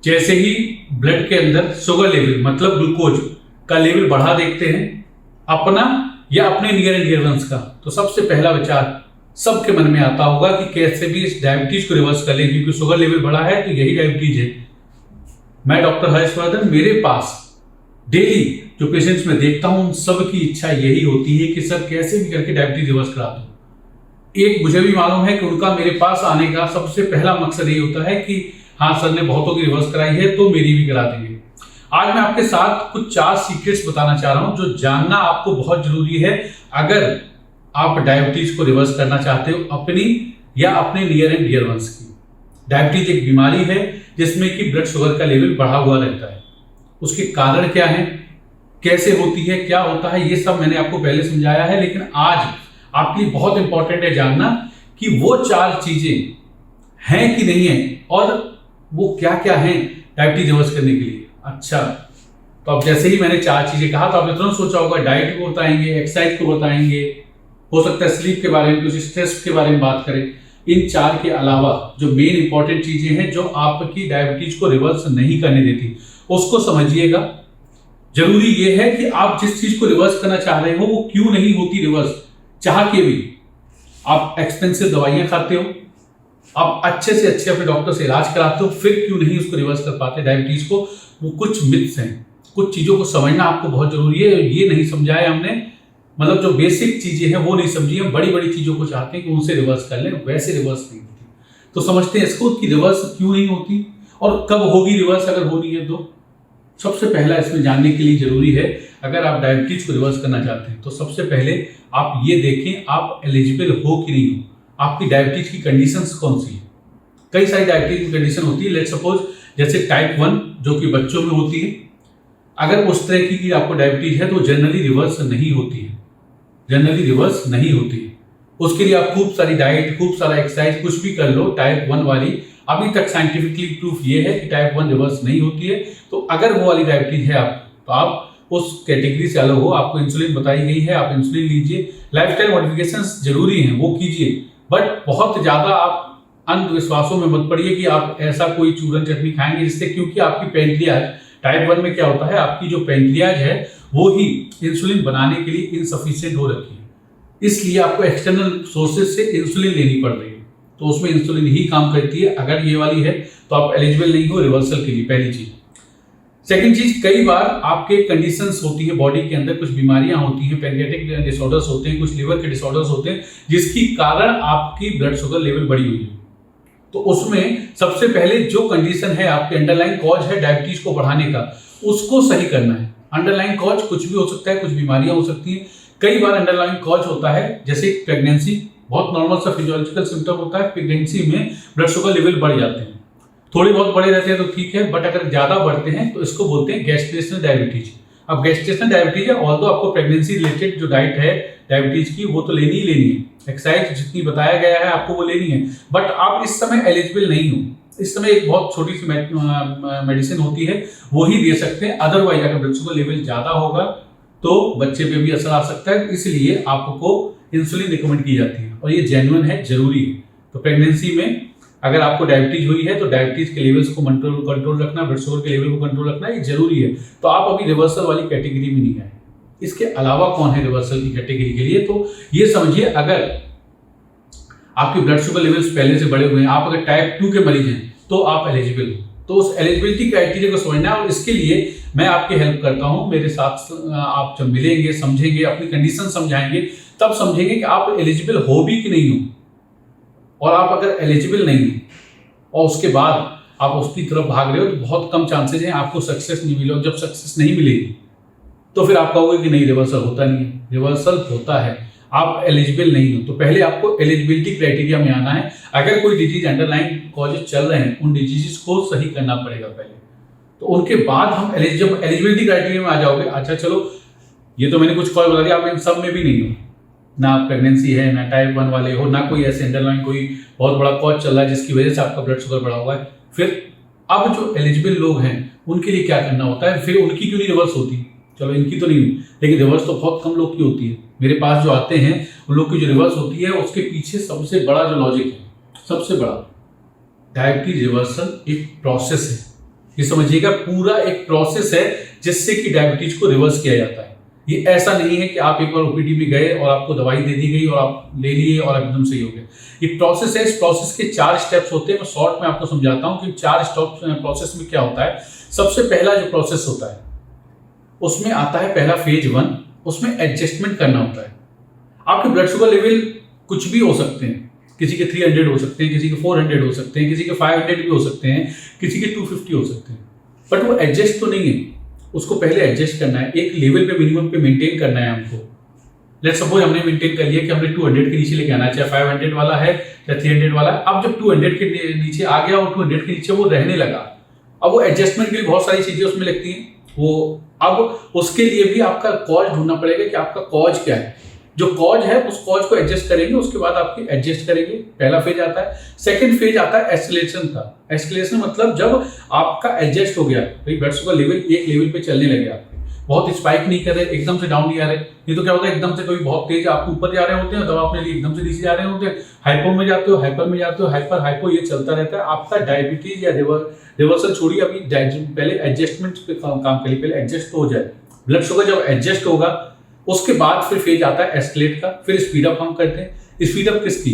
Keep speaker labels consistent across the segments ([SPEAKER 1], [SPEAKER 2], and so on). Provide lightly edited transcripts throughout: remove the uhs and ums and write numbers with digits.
[SPEAKER 1] जैसे ही ब्लड के अंदर शुगर लेवल मतलब ग्लूकोज का लेवल बढ़ा देखते हैं अपना या अपने नियर एंड डियर वंस का, तो सबसे पहला विचार सबके मन में आता होगा कि कैसे भी इस डायबिटीज को रिवर्स कर ले, क्योंकि शुगर लेवल बढ़ा है तो यही डायबिटीज है। मैं डॉक्टर हर्षवर्धन, मेरे पास डेली जो पेशेंट्स में देखता हूं उन सब की इच्छा यही होती है कि सर कैसे भी करके डायबिटीज रिवर्स करा दो। एक मुझे भी मालूम है कि उनका मेरे पास आने का सबसे पहला मकसद यही होता है कि हाँ सर ने बहुतों की रिवर्स कराई है तो मेरी भी करा देंगे। आज मैं आपके साथ कुछ 4 सीक्रेट्स बताना चाह रहा हूं जो जानना आपको बहुत जरूरी है अगर आप डायबिटीज को रिवर्स करना चाहते हो अपनी या अपने नियर एंड डियर वंस की। डायबिटीज एक बीमारी है जिसमें कि ब्लड शुगर का लेवल बढ़ा हुआ रहता है। उसके कारण क्या है, कैसे होती है, क्या होता है, ये सब मैंने आपको पहले समझाया है, लेकिन आज आपके लिए बहुत इंपॉर्टेंट है जानना कि वो 4 चीजें हैं कि नहीं है और वो क्या क्या है डायबिटीज रिवर्स करने के लिए। अच्छा, तो अब जैसे ही मैंने 4 चीजें कहा तो आपने तुरंत सोचा होगा डाइट को बताएंगे, एक्सरसाइज को बताएंगे, हो सकता है स्लीप के बारे में, कुछ स्ट्रेस के बारे में बात करें। इन 4 के अलावा जो मेन इंपॉर्टेंट चीजें हैं जो आपकी डायबिटीज को रिवर्स नहीं करने देती उसको समझिएगा। जरूरी ये है कि आप जिस चीज को रिवर्स करना चाह रहे हो वो क्यों नहीं होती रिवर्स, चाह के भी। आप एक्सपेंसिव दवाइयां खाते हो, आप अच्छे से अच्छे अपने डॉक्टर से इलाज कराते हो, फिर क्यों नहीं उसको रिवर्स कर पाते डायबिटीज को। वो कुछ मिथ्स हैं, कुछ चीजों को समझना आपको बहुत जरूरी है। ये नहीं समझा है हमने, मतलब जो बेसिक चीजें हैं वो नहीं समझी, हम बड़ी बड़ी चीजों को चाहते हैं कि उनसे रिवर्स कर लें, वैसे रिवर्स नहीं होती। तो समझते हैं इसको कि रिवर्स क्यों नहीं होती और कब होगी रिवर्स अगर होनी है तो। सबसे पहला इसमें जानने के लिए जरूरी है, अगर आप डायबिटीज को रिवर्स करना चाहते हैं तो सबसे पहले आप ये देखें आप एलिजिबल हो कि नहीं हो, आपकी डायबिटीज की कंडीशंस कौन सी है। कई सारी डायबिटीज की कंडीशन होती है, लेट्स सपोज जैसे टाइप 1 जो कि बच्चों में होती है। अगर उस तरह की आपको डायबिटीज है तो जनरली रिवर्स नहीं होती है, जनरली रिवर्स नहीं होती है। उसके लिए आप खूब सारी डाइट, खूब सारा एक्सरसाइज, कुछ भी कर लो, टाइप 1 वाली अभी तक साइंटिफिकली प्रूफ ये है कि टाइप 1 रिवर्स नहीं होती है। तो अगर वो वाली डायबिटीज है आप, तो आप उस कैटेगरी से अलग हो, आपको इंसुलिन बताई गई है, आप इंसुलिन लीजिए। लाइफस्टाइल मॉडिफिकेशंस जरूरी हैं, वो कीजिए, बट बहुत ज्यादा आप अंधविश्वासों में मत पड़िए कि आप ऐसा कोई चूरन चटनी खाएंगे जिससे, क्योंकि आपकी पैंक्रियाज टाइप 1 में क्या होता है, आपकी जो पैंक्रियाज है वो ही इंसुलिन बनाने के लिए इनसफिशिएंट हो रखी है, इसलिए आपको एक्सटर्नल सोर्सेज से इंसुलिन लेनी पड़ रही है। तो उसमें इंसुलिन ही काम करती है। अगर ये वाली है तो आप एलिजिबल नहीं हो रिवर्सल के लिए, पहली चीज। सेकंड चीज, कई बार आपके कंडीशंस होती है बॉडी के अंदर, कुछ बीमारियां होती हैं, पैंक्रियाटिक डिसऑर्डर्स होते हैं, कुछ लिवर के डिसऑर्डर्स होते हैं जिसकी कारण आपकी ब्लड शुगर लेवल बढ़ी हुई है। तो उसमें सबसे पहले जो कंडीशन है आपके अंडरलाइन कॉज है डायबिटीज को बढ़ाने का, उसको सही करना है। अंडरलाइन कॉज कुछ भी हो सकता है, कुछ बीमारियां हो सकती हैं। कई बार अंडरलाइन कॉज होता है जैसे प्रेगनेंसी, बहुत नॉर्मल सा फिजियोलॉजिकल सिम्टम होता है, प्रेगनेंसी में ब्लड शुगर लेवल बढ़ जाते हैं, थोड़ी बहुत बड़े रहते हैं तो ठीक है, बट अगर ज्यादा बढ़ते हैं तो इसको बोलते हैं गैस्ट्रेशनल डायबिटीज। अब गैस्ट्रेशनल डायबिटीज है, ऑल्दो आपको प्रेगनेंसी रिलेटेड जो डाइट है डायबिटीज की वो तो लेनी ही लेनी है, एक्सरसाइज जितनी बताया गया है आपको वो लेनी है, बट आप इस समय एलिजिबल नहीं हो। इस समय एक बहुत छोटी सी मेडिसिन होती है वो ही दे सकते हैं, अदरवाइज अगर ब्लड शुगर लेवल ज्यादा होगा तो बच्चे पे भी असर आ सकता है, इसलिए आपको इंसुलिन रिकमेंड की जाती है और ये जेन्युइन है, जरूरी है। तो प्रेगनेंसी में अगर आपको डायबिटीज हुई है तो डायबिटीज के लेवल्स को कंट्रोल रखना, ब्लड शुगर के लेवल को कंट्रोल रखना ये जरूरी है। तो आप अभी रिवर्सल वाली कैटेगरी में नहीं आए। इसके अलावा कौन है रिवर्सल की कैटेगरी के लिए, तो ये समझिए अगर आपके ब्लड शुगर लेवल्स पहले से बढ़े हुए हैं, आप अगर टाइप 2 के मरीज हैं तो आप एलिजिबल हो। तो उस एलिजिबिलिटी क्राइटेरिया को समझना है और इसके लिए मैं आपकी हेल्प करता हूं। मेरे साथ आप जब मिलेंगे, समझेंगे, अपनी कंडीशन समझाएंगे, तब समझेंगे कि आप एलिजिबल हो भी कि नहीं हो। और आप अगर एलिजिबल नहीं हो और उसके बाद आप उसकी तरफ भाग रहे हो तो बहुत कम चांसेस हैं आपको सक्सेस नहीं मिले। जब सक्सेस नहीं मिलेगी तो फिर आप कहोगे कि नहीं रिवर्सल होता नहीं है। रिवर्सल होता है, आप एलिजिबल नहीं हो। तो पहले आपको एलिजिबिलिटी क्राइटेरिया में आना है। अगर कोई डिजीज अंडरलाइन कॉजेज चल रहे हैं उन डिजीजेस को सही करना पड़ेगा पहले, तो उनके बाद हम जब एलिजिबिलिटी क्राइटेरिया में आ जाओगे, अच्छा चलो ये तो मैंने कुछ कॉज बता दिया, आप इन सब में भी नहीं हो, ना प्रेगनेंसी है, ना टाइप 1 वाले हो, ना कोई ऐसे अंडरलाइन कोई बहुत बड़ा कॉज चल रहा है जिसकी वजह से आपका ब्लड शुगर बढ़ा हुआ है, फिर अब जो एलिजिबल लोग हैं उनके लिए क्या करना होता है, फिर उनकी क्यों नहीं रिवर्स होती। चलो इनकी तो नहीं हुई, लेकिन रिवर्स तो बहुत कम लोग की होती है। मेरे पास जो आते हैं उन लोग की जो रिवर्स होती है उसके पीछे सबसे बड़ा जो लॉजिक है, सबसे बड़ा, डायबिटीज रिवर्सल एक प्रोसेस है। ये समझिएगा पूरा एक प्रोसेस है जिससे कि डायबिटीज को रिवर्स किया जाता है। ये ऐसा नहीं है कि आप एक बार ओपीडी में गए और आपको दवाई दे दी गई और आप ले लिए और एकदम सही हो गए। ये प्रोसेस है, इस प्रोसेस के 4 स्टेप्स होते हैं। मैं शॉर्ट में आपको समझाता हूँ कि 4 स्टेप्स प्रोसेस में क्या होता है। सबसे पहला जो प्रोसेस होता है उसमें आता है पहला फेज 1, उसमें एडजस्टमेंट करना होता है। आपके ब्लड शुगर लेवल कुछ भी हो सकते हैं, किसी के 300 हो सकते हैं, किसी के 400 हो सकते हैं, किसी के 500 भी हो सकते हैं, किसी के 250 हो सकते हैं, बट वो एडजस्ट तो नहीं है। उसको पहले एडजस्ट करना है, एक लेवल पे मिनिमम पे मेंटेन करना है हमको। लेट्स सपोज हमने मेंटेन कर लिया कि हमने 200 के नीचे लेके आना है, चाहे 500 वाला है या 300 वाला है। अब जब 200 के नीचे आ गया और 200 के नीचे वो रहने लगा, अब वो एडजस्टमेंट के लिए बहुत सारी चीजें उसमें लगती हैं। वो अब उसके लिए भी आपका कॉज ढूंढना पड़ेगा कि आपका कॉज क्या है। जो कॉज है उस कॉज को एडजस्ट करेंगे, उसके बाद आपकी एडजस्ट करेंगे। पहला फेज आता है। सेकंड फेज आता है एस्केलेशन का। एस्केलेशन मतलब जब आपका एडजस्ट हो गया, भाई ब्लड शुगर लेवल एक लेवल पे चलने लगे, आपके बहुत स्पाइक नहीं कर रहे, एकदम से डाउन नहीं आ रहे। नहीं तो क्या होता है, एकदम से कभी बहुत तेज आप ऊपर जा रहे होते हैं, दवा अपने लिए एकदम से नीचे जा रहे होते हैं, हाइपो में जाते हो, हाइपर में जाते हो, हाइपर हाइपो, ये चलता रहता है। आपका डायबिटीज या रिवर्सल छोड़िए, अभी पहले एडजस्टमेंट पे काम करिए, पहले एडजस्ट हो जाए। ब्लड शुगर जब एडजस्ट होगा उसके बाद फिर फेज आता है एस्केलेट का। फिर स्पीड अप हम करते हैं। स्पीड अप किसकी?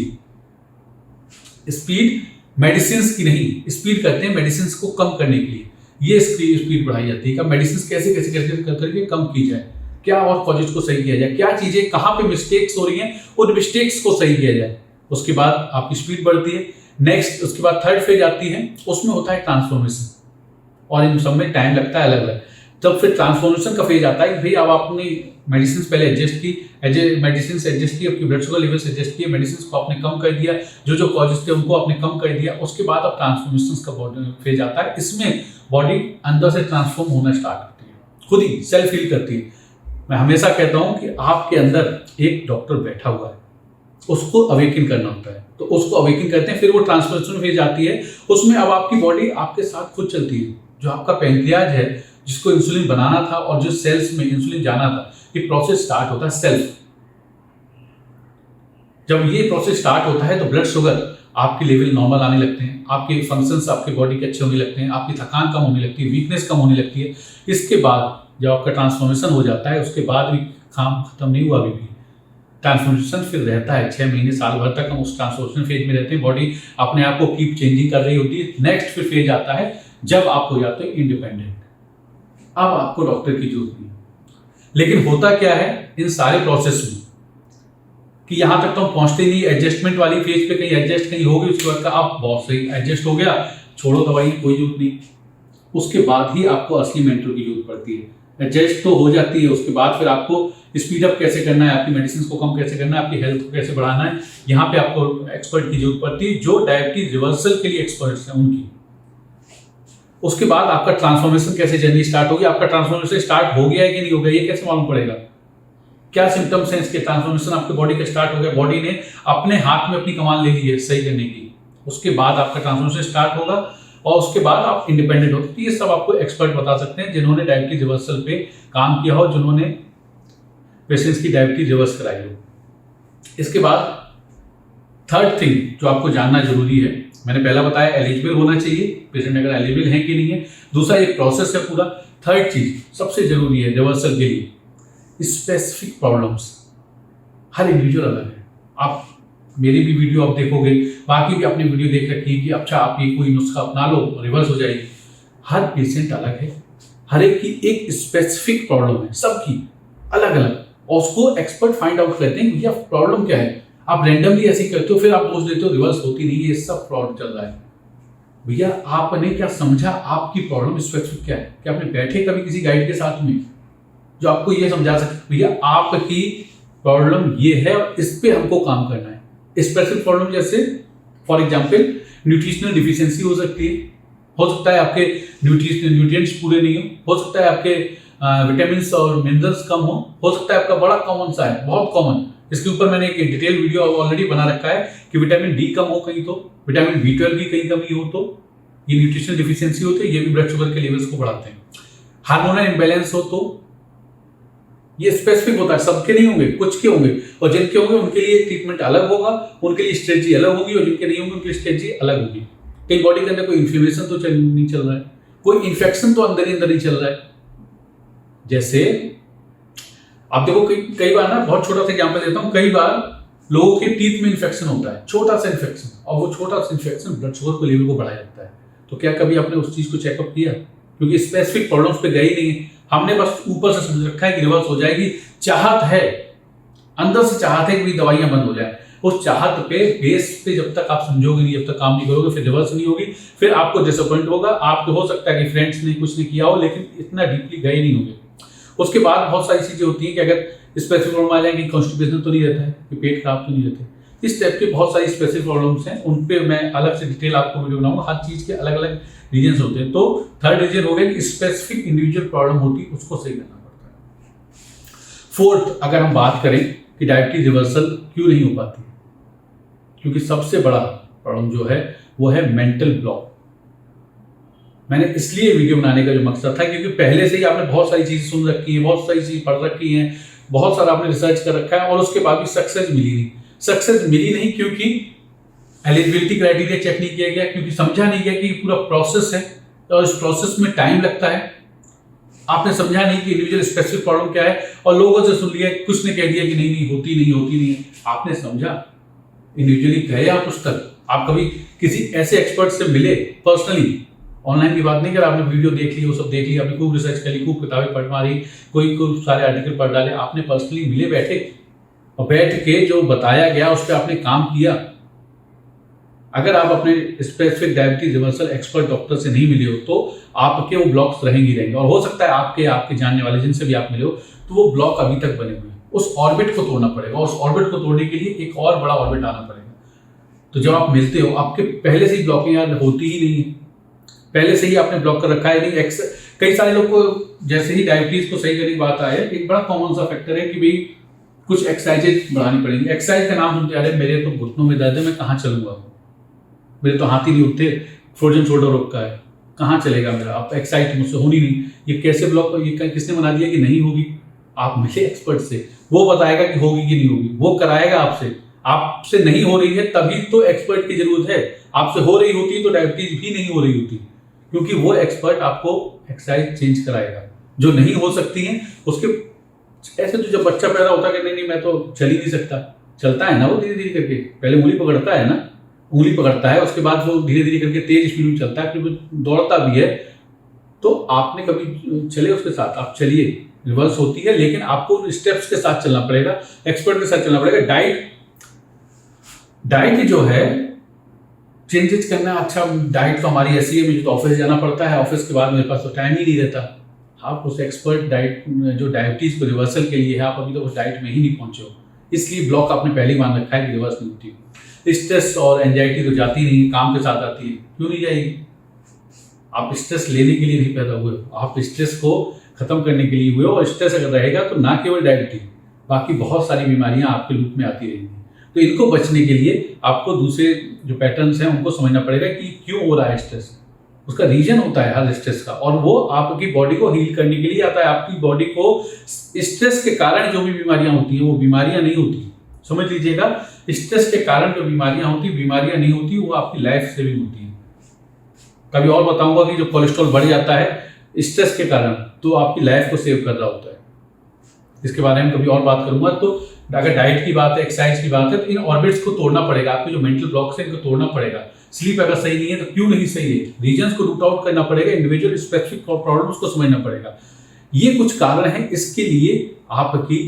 [SPEAKER 1] स्पीड मेडिसिन की नहीं, स्पीड करते हैं मेडिसिन को कम करने के लिए। ये स्पीड बढ़ाई जाती है। मेडिसिन कैसे कैसे कैसे करके कम की जाए, क्या और कॉजेज को सही किया जाए, क्या चीजें कहाँ पे मिस्टेक्स हो रही हैं, उन मिस्टेक्स को सही किया जाए। उसके बाद आपकी स्पीड बढ़ती है। नेक्स्ट उसके बाद थर्ड फेज आती है, उसमें होता है ट्रांसफॉर्मेशन, और इन सब में टाइम लगता है अलग अलग। तब फिर ट्रांसफॉर्मेशन का फेज आता है कि भाई अब आपने मेडिसिन पहले एडजस्ट की, मेडिसिन से एडजस्ट की, आपकी ब्लड शुगर लेवल से एडजस्ट किया, मेडिसिन को आपने कम कर दिया, जो कॉजेज थे उनको आपने कम कर दिया। उसके बाद अब ट्रांसफॉर्मेशन का फेज आता है। इसमें बॉडी अंदर से ट्रांसफॉर्म होना स्टार्ट करती है, खुद ही सेल्फ हील करती है। मैं हमेशा कहता हूं कि आपके अंदर एक डॉक्टर बैठा हुआ है, उसको अवेकन करना होता है, तो उसको अवेकन करते हैं। फिर वो ट्रांसफॉर्मेशन फेज आती है, उसमें अब आपकी बॉडी आपके साथ खुद चलती है। जो आपका पैंक्रियाज है, जिसको इंसुलिन बनाना था और जो सेल्स में इंसुलिन जाना था, ये प्रोसेस स्टार्ट होता है सेल्फ। जब ये प्रोसेस स्टार्ट होता है तो ब्लड शुगर आपके लेवल नॉर्मल आने लगते हैं, आपके फंक्शंस आपके बॉडी के अच्छे होने लगते हैं, आपकी थकान कम होने लगती है, वीकनेस कम होने लगती है। इसके बाद जब आपका ट्रांसफॉर्मेशन हो जाता है, उसके बाद भी काम खत्म नहीं हुआ, अभी भी ट्रांसफॉर्मेशन फिर रहता है 6 महीने साल भर तक हम उस ट्रांसफॉर्मेशन फेज में रहते हैं। बॉडी अपने आप को कीप चेंजिंग कर रही होती है। नेक्स्ट फिर फेज आता है जब आप हो जाते हैं इंडिपेंडेंट। अब आपको डॉक्टर की जरूरत नहीं। लेकिन होता क्या है इन सारे प्रोसेस में कि यहां तक तो हम पहुंचते नहीं, एडजस्टमेंट वाली फेज पे कहीं एडजस्ट कहीं होगी, उसके बाद का आप बहुत सही एडजस्ट हो गया, छोड़ो दवाई, कोई जरूरत नहीं। उसके बाद ही आपको असली मेंटर की जरूरत पड़ती है। एडजस्ट तो हो जाती है, उसके बाद फिर आपको स्पीड अप कैसे करना है, आपकी मेडिसिन को कम कैसे करना है, आपकी हेल्थ को कैसे बढ़ाना है, यहाँ पे आपको एक्सपर्ट की जरूरत पड़ती है, जो डायबिटीज रिवर्सल के लिए एक्सपर्ट्स हैं उनकी। उसके बाद आपका ट्रांसफॉर्मेशन कैसे जर्नी स्टार्ट होगी, आपका ट्रांसफॉर्मेशन स्टार्ट हो गया है कि नहीं हो गया, ये कैसे मालूम पड़ेगा? क्या सिम्टम्स हैं इसके? ट्रांसफॉर्मेशन आपके बॉडी का स्टार्ट हो गया, बॉडी ने अपने हाथ में अपनी कमान ले ली है सही करने की। उसके बाद आपका ट्रांसफॉर्मेशन स्टार्ट होगा और उसके बाद आप इंडिपेंडेंट होते। तो ये सब आपको एक्सपर्ट बता सकते हैं, जिन्होंने डायबिटीज रिवर्सल पे काम किया हो, जिन्होंने पेशेंट्स की डायबिटीज रिवर्स कराई हो। इसके बाद थर्ड थिंग जो आपको जानना जरूरी है, मैंने पहला बताया एलिजिबल होना चाहिए, पेशेंट अगर एलिजिबल है कि नहीं है। दूसरा एक प्रोसेस है पूरा। थर्ड चीज सबसे जरूरी है रिवर्सल के लिए, स्पेसिफिक प्रॉब्लम्स। हर इंडिविजुअल अलग है। आप मेरी भी वीडियो आप देखोगे, बाकी भी अपनी वीडियो देख रखी है कि अच्छा आप ये कोई नुस्खा अपना लो रिवर्स हो जाएगी। हर पेशेंट अलग है, हर एक की एक स्पेसिफिक प्रॉब्लम है, सबकी अलग अलग, और उसको एक्सपर्ट फाइंड आउट करते हैं भैया प्रॉब्लम क्या है। आप रैंडमली ऐसे करते हो, फिर आप सोच लेते हो रिवर्स होती नहीं, ये सब फ्रॉड चल रहा है। भैया आपने क्या समझा, आपकी प्रॉब्लम स्पेसिफिक क्या है? क्या आपने बैठे कभी किसी गाइड के साथ में जो आपको ये समझा सकते भैया आपकी प्रॉब्लम ये है और इस पे हमको काम करना है। स्पेसिफिक प्रॉब्लम जैसे फॉर एग्जांपल न्यूट्रिशनल डिफिशियंसी हो सकती है, हो सकता है आपके न्यूट्रिएंट्स पूरे नहीं हो सकता है आपके विटामिन और मिनरल्स कम हो सकता है आपका बड़ा कॉमन सा है, बहुत कॉमन, इसके ऊपर मैंने एक डिटेल वीडियो ऑलरेडी बना रखा है कि विटामिन डी कम हो कहीं, तो विटामिन B12 की कहीं कमी हो, तो ये न्यूट्रिशनल डिफिशियंसी होती है, ये भी ब्लड शुगर के लेवल्स को बढ़ाते हैं। हार्मोनल इम्बैलेंस हो तो ये स्पेसिफिक होता है, सबके नहीं होंगे, कुछ के होंगे, और जिनके होंगे उनके लिए ट्रीटमेंट अलग होगा, उनके लिए स्ट्रेटजी अलग होगी, और जिनके नहीं होंगे उनकी स्ट्रेटजी अलग होगी। कहीं बॉडी के अंदर कोई इन्फ्लेमेशन तो नहीं चल रहा है, कोई इन्फेक्शन तो अंदर ही अंदर नहीं चल रहा है। जैसे आप देखो कई बार ना, बहुत छोटा सा एग्जांपल देता हूं, कई बार लोगों के टीथ में इन्फेक्शन होता है, छोटा सा इन्फेक्शन, और वो छोटा सा इन्फेक्शन ब्लड शुगर को लेवल को बढ़ा जाता है। तो क्या कभी आपने उस चीज को चेकअप किया? क्योंकि स्पेसिफिक प्रॉब्लम्स पे गई नहीं, हमने बस ऊपर से समझ रखा है कि रिवर्स हो जाएगी। चाहत है, अंदर से चाहत है कि दवाइयां बंद हो जाए। उस चाहत पे बेस पे जब तक आप समझोगे नहीं, जब तक काम नहीं करोगे, फिर रिवर्स नहीं होगी, फिर आपको डिसअपॉइंट होगा। आपको हो सकता है कि फ्रेंड्स ने कुछ नहीं किया हो, लेकिन इतना डीपली गए नहीं होंगे। उसके बाद बहुत सारी चीजें होती हैं कि अगर स्पेसिफिक प्रॉब्लम आ जाएगी, कॉन्स्टिपेशन तो नहीं रहता है, कि पेट खराब तो नहीं रहता है, इस टाइप के बहुत सारी स्पेसिफिक प्रॉब्लम्स हैं। उन पे मैं अलग से डिटेल आपको वीडियो बनाऊंगा। हर चीज के अलग अलग रीजन होते हैं। तो थर्ड रीजन हो गया कि स्पेसिफिक इंडिविजुअल प्रॉब्लम होती है, उसको सही करना पड़ता है। फोर्थ, अगर हम बात करें कि डायबिटीज रिवर्सल क्यों नहीं हो पाती, क्योंकि सबसे बड़ा प्रॉब्लम जो है वो है मेंटल ब्लॉक। मैंने इसलिए वीडियो बनाने का जो मकसद था, क्योंकि पहले से ही आपने बहुत सारी चीजें सुन रखी है, बहुत सारी चीजें पढ़ रखी हैं, बहुत सारा आपने रिसर्च कर रखा है, और उसके बाद भी सक्सेस मिली नहीं। सक्सेस मिली नहीं क्योंकि एलिजिबिलिटी क्राइटेरिया चेक नहीं किया गया, क्योंकि समझा नहीं गया कि पूरा प्रोसेस है और इस प्रोसेस में टाइम लगता है। आपने समझा नहीं कि इंडिविजुअल स्पेसिफिक प्रॉब्लम क्या है, और लोगों से सुन लिया, कुछ ने कह दिया कि नहीं होती नहीं। आपने समझा, इंडिविजुअली गए आप उस तक, आप कभी किसी ऐसे एक्सपर्ट से मिले पर्सनली, ऑनलाइन की बात नहीं कर, आपने वीडियो देख ली, वो सब देख लिया, आपने खूब रिसर्च कर ली, खूब किताबें पढ़ मारी, कोई सारे आर्टिकल पढ़ डाले, आपने पर्सनली मिले, बैठे, और बैठ के जो बताया गया उस पर आपने काम किया। अगर आप अपने specific diabetes reversal expert doctor से नहीं मिले हो, तो आपके वो ब्लॉक्स रहेंगे, और हो सकता है आपके जानने वाले जिनसे भी आप मिले हो, तो वो ब्लॉक अभी तक बने हुए हैं। उस ऑर्बिट को तोड़ना पड़ेगा, उस ऑर्बिट को तोड़ने के लिए एक और बड़ा ऑर्बिट आना पड़ेगा। तो जब आप मिलते हो, आपके पहले से ही ब्लॉकिंग होती ही नहीं है, पहले से ही आपने ब्लॉक कर रखा है। नहीं, कई सारे लोग को जैसे ही डायबिटीज को सही करने की बात आए, एक बड़ा कॉमन सा फैक्टर है कि भाई कुछ एक्सरसाइजेज बढ़ानी पड़ेगी। एक्सरसाइज का नाम सुनते आ रहे, मेरे तो घुटनों में दर्द है, मैं कहाँ चलूंगा, मेरे तो हाथ ही नहीं उठते, फ्रोजन शोल्डर रखा है, कहाँ चलेगा मेरा, आप एक्सरसाइज मुझसे होनी नहीं। ये कैसे ब्लॉक, ये किसने बना दिया कि नहीं होगी? आप मिले एक्सपर्ट से, वो बताएगा कि होगी कि नहीं होगी, वो कराएगा आपसे नहीं हो रही है तभी तो एक्सपर्ट की जरूरत है। आपसे हो रही होती तो डायबिटीज भी नहीं हो रही होती, क्योंकि वो एक्सपर्ट आपको एक्सरसाइज चेंज कराएगा। जो नहीं हो सकती है उसके, ऐसे तो जब बच्चा पैदा होता है कि नहीं मैं तो चल ही नहीं सकता, चलता है ना वो धीरे धीरे करके, पहले उंगली पकड़ता है ना, उंगली पकड़ता है, उसके बाद वो धीरे धीरे करके तेज स्पीड में चलता है, फिर वो दौड़ता भी है। तो आपने कभी चले उसके साथ, आप चलिए, रिवर्स होती है, लेकिन आपको स्टेप्स के साथ चलना पड़ेगा, एक्सपर्ट के साथ चलना पड़ेगा। डाइट जो है चेंजेस करना, अच्छा डाइट तो हमारी ऐसी है, मुझे तो ऑफिस जाना पड़ता है, ऑफिस के बाद मेरे पास तो टाइम ही नहीं रहता। आप उस एक्सपर्ट डाइट जो डायबिटीज को रिवर्सल के लिए है, आप अभी तो उस डाइट में ही नहीं पहुंचे हो, इसलिए ब्लॉक आपने पहले ही मान रखा है कि रिवर्स नहीं होती। स्ट्रेस और एंजाइटी तो जाती नहीं, काम के साथ आती है, क्यों नहीं जाएगी? आप स्ट्रेस लेने के लिए नहीं पैदा हुए हो, आप स्ट्रेस को खत्म करने के लिए हुए हो, और स्ट्रेस अगर रहेगा तो ना केवल डायबिटीज, बाकी बहुत सारी बीमारियां आपके लूप में आती रहेंगी। तो इनको बचने के लिए आपको दूसरे जो पैटर्न्स हैं उनको समझना पड़ेगा कि क्यों हो रहा है स्ट्रेस, उसका रीजन होता है हर स्ट्रेस का, और वो आपकी बॉडी को हील करने के लिए आता है। आपकी बॉडी को स्ट्रेस के कारण जो भी बीमारियां होती हैं वो बीमारियां नहीं होती, समझ लीजिएगा। स्ट्रेस के कारण जो बीमारियां होती, बीमारियां नहीं होती, वो आपकी लाइफ सेविंग होती है। कभी और बताऊंगा कि जो कोलेस्ट्रॉल बढ़ जाता है स्ट्रेस के कारण, तो आपकी लाइफ को सेव कर रहा होता है, इसके बारे में कभी और बात करूंगा। तो अगर डाइट की बात है, एक्सरसाइज की बात है, तो इन ऑर्बिट्स को तोड़ना पड़ेगा, आपके जो मेंटल ब्लॉक्स है इनको तोड़ना पड़ेगा। स्लीप अगर सही नहीं है तो क्यों नहीं सही है, रीजंस को रूट आउट करना पड़ेगा, इंडिविजुअल स्पेसिफिक प्रॉब्लम्स को समझना पड़ेगा। ये कुछ कारण है, इसके लिए आपकी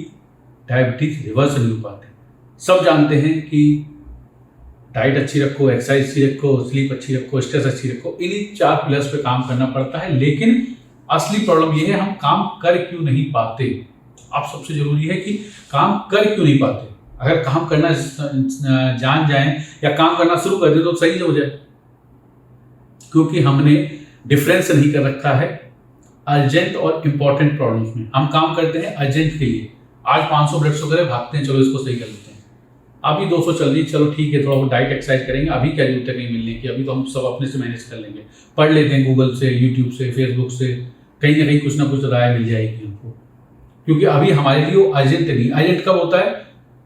[SPEAKER 1] डायबिटीज रिवर्स नहीं हो पाते। सब जानते हैं कि डाइट अच्छी रखो, एक्सरसाइज अच्छी रखो, स्लीप अच्छी रखो, स्ट्रेस अच्छी रखो, इन्हीं 4 पिलर्स पे काम करना पड़ता है। लेकिन असली प्रॉब्लम ये है, हम काम कर क्यों नहीं पाते। आप सबसे जरूरी है कि काम कर क्यों नहीं पाते। अगर काम करना जान जाएं या काम करना शुरू कर दे तो सही हो जाए, क्योंकि हमने डिफरेंस नहीं कर रखा है अर्जेंट और इंपॉर्टेंट प्रॉब्लम्स में। हम काम करते हैं अर्जेंट के लिए, आज 500 ब्लड शुगर है, भागते हैं चलो इसको सही कर लेते हैं, अभी 200 चल रही, चलो ठीक है, थोड़ा वो डाइट एक्सरसाइज करेंगे, अभी क्या जरूरत है कहीं मिलने की, अभी तो हम सब अपने से मैनेज कर लेंगे, पढ़ लेते हैं गूगल से, यूट्यूब से, फेसबुक से, कहीं ना कहीं कुछ ना कुछ राय मिल जाएगी हमको, क्योंकि अभी हमारे लिए वो अर्जेंट नहीं। अर्जेंट कब होता है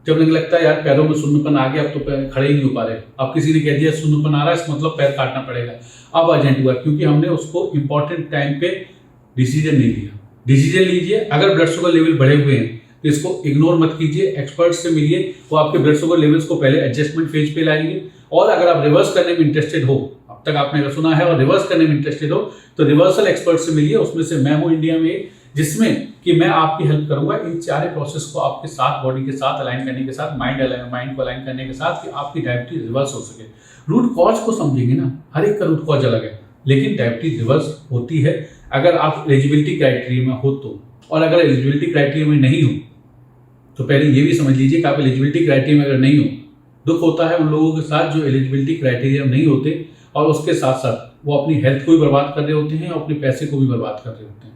[SPEAKER 1] जब लगने लगता है यार पैरों में शून्यपन आ गया, अब तो पैर खड़े ही नहीं हो पा रहे, अब किसी ने कह दिया शून्यपन आ रहा है, इसका मतलब पैर काटना पड़ेगा, अब अर्जेंट हुआ, क्योंकि हमने उसको इंपॉर्टेंट टाइम पे डिसीजन नहीं लिया। डिसीजन लीजिए, अगर ब्लड शुगर लेवल बढ़े हुए हैं तो इसको इग्नोर मत कीजिए, एक्सपर्ट से मिलिए, वो आपके ब्लड शुगर लेवल्स को पहले एडजस्टमेंट फेज पे लाएंगे। और अगर आप रिवर्स करने में इंटरेस्टेड हो, अब तक आपने अगर सुना है और रिवर्स करने में इंटरेस्टेड हो, तो रिवर्सल एक्सपर्ट से मिलिए। उसमें से मैं हूं इंडिया में, जिसमें कि मैं आपकी हेल्प करूंगा इन सारे प्रोसेस को आपके साथ, बॉडी के साथ अलाइन करने के साथ, माइंड को अलाइन करने के साथ, कि आपकी डायबिटीज रिवर्स हो सके। रूट कॉज को समझेंगे ना, हर एक का रूट कॉज अलग है, लेकिन डायबिटीज रिवर्स होती है अगर आप एलिजिबिलिटी क्राइटेरिया में हो तो। और अगर एलिजिबिलिटी क्राइटेरिया में नहीं हो तो पहले ये भी समझ लीजिए कि आप एलिजिबिलिटी क्राइटेरिया में अगर नहीं हो, दुख होता है उन लोगों के साथ जो एलिजिबिलिटी क्राइटेरिया में नहीं होते और उसके साथ साथ वो अपनी हेल्थ को भी बर्बाद कर रहे होते हैं और अपने पैसे को भी बर्बाद कर रहे होते हैं।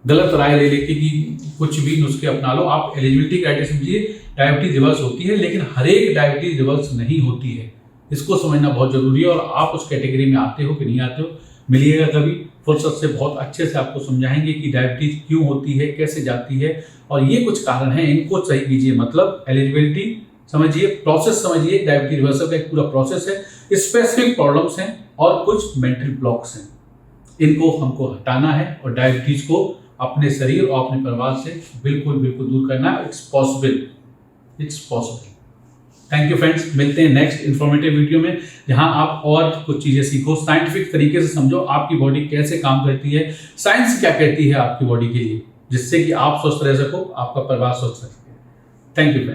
[SPEAKER 1] गलत राय ले लेके कि कुछ भी नुस्खे अपना लो, आप एलिजिबिलिटी क्राइटेरिया समझिए। डायबिटीज रिवर्स होती है, लेकिन हर एक डायबिटीज रिवर्स नहीं होती है, इसको समझना बहुत जरूरी है। और आप उस कैटेगरी में आते हो कि नहीं आते हो, मिलिएगा कभी, फुर्सत से बहुत अच्छे से आपको समझाएंगे कि डायबिटीज क्यों होती है, कैसे जाती है, और ये कुछ कारण हैं, इनको सही कीजिए। मतलब एलिजिबिलिटी समझिए, प्रोसेस समझिए, डायबिटीज रिवर्सल का एक पूरा प्रोसेस है, स्पेसिफिक प्रॉब्लम्स हैं और कुछ मेंटल ब्लॉक्स हैं, इनको हमको हटाना है और डायबिटीज को अपने शरीर और अपने परिवार से बिल्कुल बिल्कुल दूर करना है। It's possible, it's possible. Thank you friends, मिलते हैं नेक्स्ट इन्फॉर्मेटिव वीडियो में, जहां आप और कुछ चीजें सीखो, साइंटिफिक तरीके से समझो आपकी बॉडी कैसे काम करती है, साइंस क्या कहती है आपकी बॉडी के लिए, जिससे कि आप स्वस्थ रह सको, आपका परिवार स्वस्थ रह सके। Thank you friends.